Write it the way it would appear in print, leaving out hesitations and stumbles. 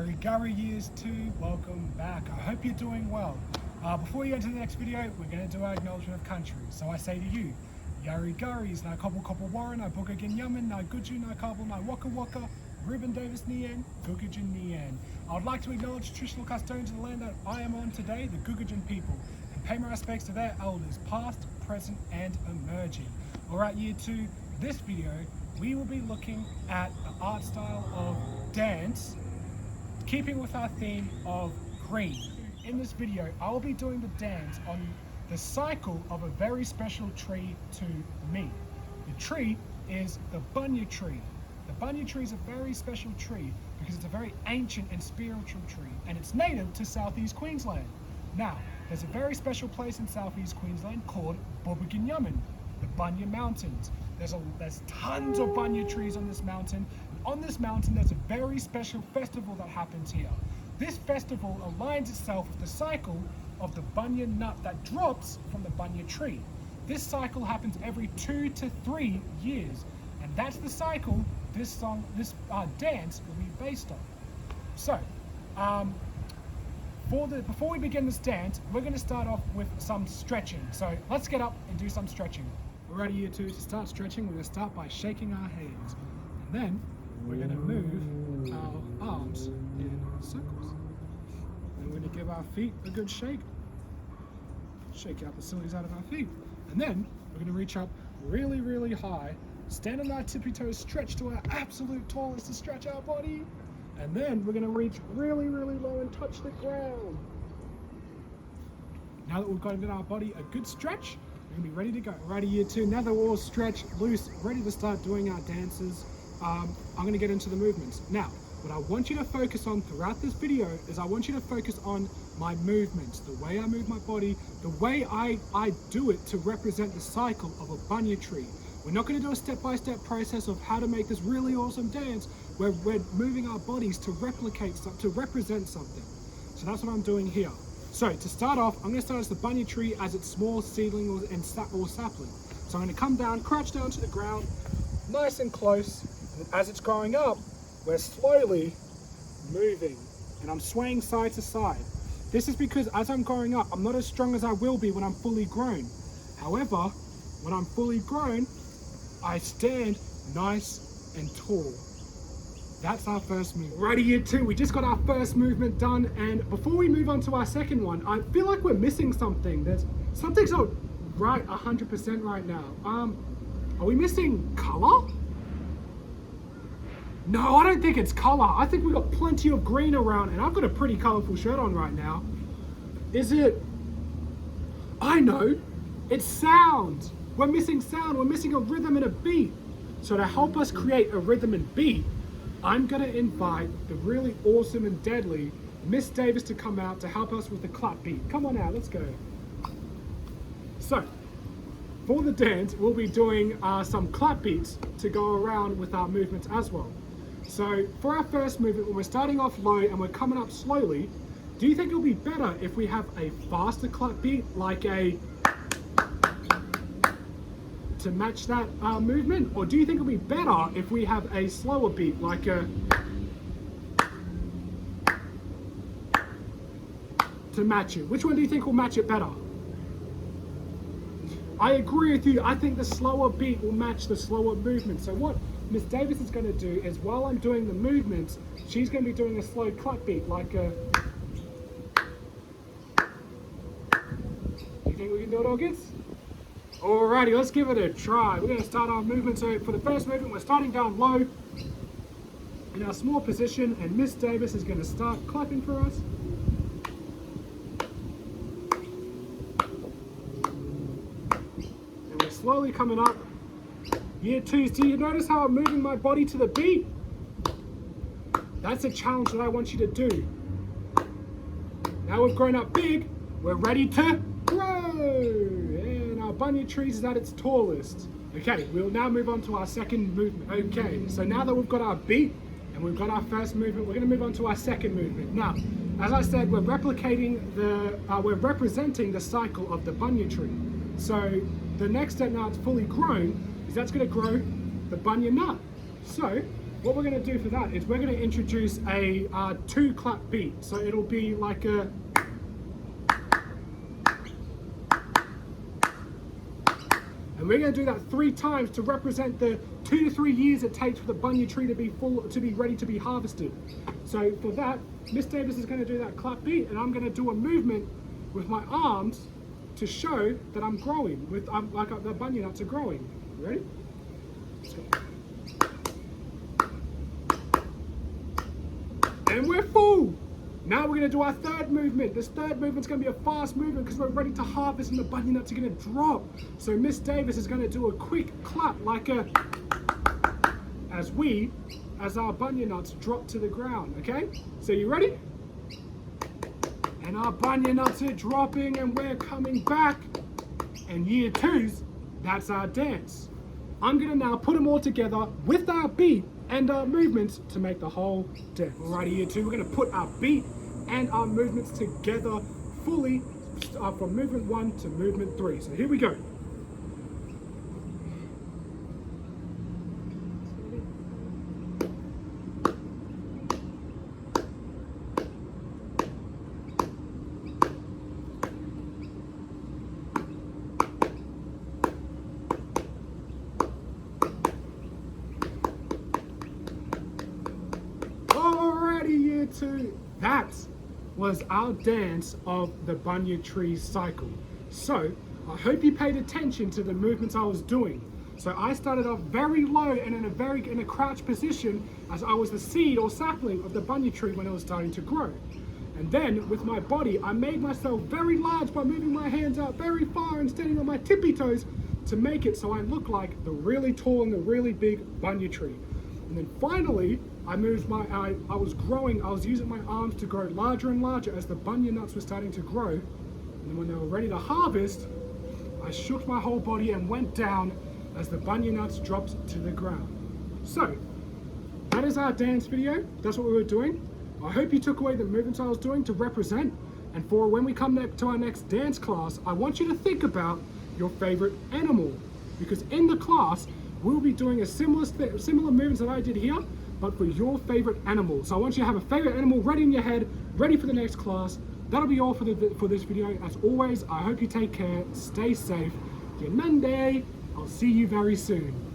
Gary Years 2, welcome back. I hope you're doing well. Before we go into the next video, we're going to do our acknowledgement of country. So I say to you, Yari Garis, na Koppel Koppel Warren, na Bukagin Yaman, na Guju, na Kabul, na Waka Waka, Rueben Davis Nien, Gugajin Nien. I would like to acknowledge traditional custodians of the land that I am on today, the Gugajin people, and pay my respects to their elders, past, present, and emerging. Alright, Year 2, this video, we will be looking at the art style of dance, keeping with our theme of green. In this video, I will be doing the dance on the cycle of a very special tree to me. The tree is the bunya tree. The bunya tree is a very special tree because it's a very ancient and spiritual tree, and it's native to southeast Queensland. Now, there's a very special place in southeast Queensland called Bubbaginyaman, the Bunya Mountains. There's tons of bunya trees on this mountain. And on this mountain, there's a very special festival that happens here. This festival aligns itself with the cycle of the bunya nut that drops from the bunya tree. This cycle happens every 2 to 3 years, and that's the cycle this dance will be based on. So, before we begin this dance, we're going to start off with some stretching. So let's get up and do some stretching. We're ready, Year 2, to start stretching. We're going to start by shaking our hands, and then we're going to move our arms in circles. And we're going to give our feet a good shake. Shake out the sillies out of our feet. And then we're going to reach up really, really high, stand on our tippy toes, stretch to our absolute tallest to stretch our body. And then we're going to reach really, really low and touch the ground. Now that we've gotten our body a good stretch, we're going to be ready to go. Ready, Year 2. Now that we're all stretched, loose, ready to start doing our dances, I'm going to get into the movements. Now, what I want you to focus on throughout this video is I want you to focus on my movements, the way I move my body, the way I do it to represent the cycle of a bunya tree. We're not going to do a step-by-step process of how to make this really awesome dance where we're moving our bodies to replicate something, to represent something. So that's what I'm doing here. So to start off, I'm going to start as the bunya tree as its small seedling or sapling. So I'm going to come down, crouch down to the ground, nice and close. And as it's growing up, we're slowly moving, and I'm swaying side to side. This is because as I'm growing up, I'm not as strong as I will be when I'm fully grown. However, when I'm fully grown, I stand nice and tall. That's our first move. Righty, Year 2, we just got our first movement done, and before we move on to our second one, I feel like we're missing something. Something's not right 100% right now. Are we missing color? No, I don't think it's color. I think we've got plenty of green around, and I've got a pretty colorful shirt on right now. Is it? I know. It's sound. We're missing sound. We're missing a rhythm and a beat. So to help us create a rhythm and beat, I'm going to invite the really awesome and deadly Miss Davis to come out to help us with the clap beat. Come on out, let's go. So, for the dance, we'll be doing some clap beats to go around with our movements as well. So, for our first movement, when we're starting off low and we're coming up slowly, do you think it'll be better if we have a faster clap beat, like to match that movement? Or do you think it'll be better if we have a slower beat, like to match it? Which one do you think will match it better? I agree with you. I think the slower beat will match the slower movement. So what Miss Davis is going to do is, while I'm doing the movements, she's going to be doing a slow clap beat, like a... Do you think we can do it, August? Alrighty, let's give it a try. We're going to start our movement. So for the first movement, we're starting down low in our small position, and Miss Davis is going to start clapping for us. And we're slowly coming up. Year 2, do you notice how I'm moving my body to the beat? That's a challenge that I want you to do. Now we've grown up big, we're ready to grow. And our bunya tree is at its tallest. Okay, we'll now move on to our second movement. Okay, so now that we've got our beat and we've got our first movement, we're going to move on to our second movement. Now, as I said, we're representing the cycle of the bunya tree. So the next step, now it's fully grown, is that's going to grow the bunya nut. So what we're going to do for that is we're going to introduce a 2 clap beat. So it'll be like a... And we're going to do that 3 times to represent the 2 to 3 years it takes for the bunya tree to be ready to be harvested. So for that, Miss Davis is going to do that clap beat, and I'm going to do a movement with my arms to show that I'm growing, like the bunya nuts are growing. You ready? Let's go. And we're full. Now we're going to do our 3rd movement. This 3rd movement's going to be a fast movement because we're ready to harvest and the bunya nuts are going to drop. So Miss Davis is going to do a quick clap like a... as our bunya nuts drop to the ground, okay? So you ready? And our bunya nuts are dropping and we're coming back. And year 2's, that's our dance. I'm going to now put them all together with our beat and our movements to make the whole dance. Alrighty, year 2, we're going to put our beat and our movements together fully from movement 1 to movement 3. So here we go. Year 2, that was our dance of the bunya tree cycle. So I hope you paid attention to the movements I was doing. So I started off very low and in a crouched position as I was the seed or sapling of the bunya tree when it was starting to grow. And then with my body, I made myself very large by moving my hands out very far and standing on my tippy toes to make it so I look like the really tall and the really big bunya tree. And then finally, I was using my arms to grow larger and larger as the bunya nuts were starting to grow. And then when they were ready to harvest, I shook my whole body and went down as the bunya nuts dropped to the ground. So, that is our dance video. That's what we were doing. I hope you took away the movements I was doing to represent. And for when we come to our next dance class, I want you to think about your favorite animal. Because in the class, we'll be doing a similar movements that I did here, but for your favorite animal. So I want you to have a favorite animal ready in your head, ready for the next class. That'll be all for this video. As always, I hope you take care, stay safe. Good Monday. I'll see you very soon.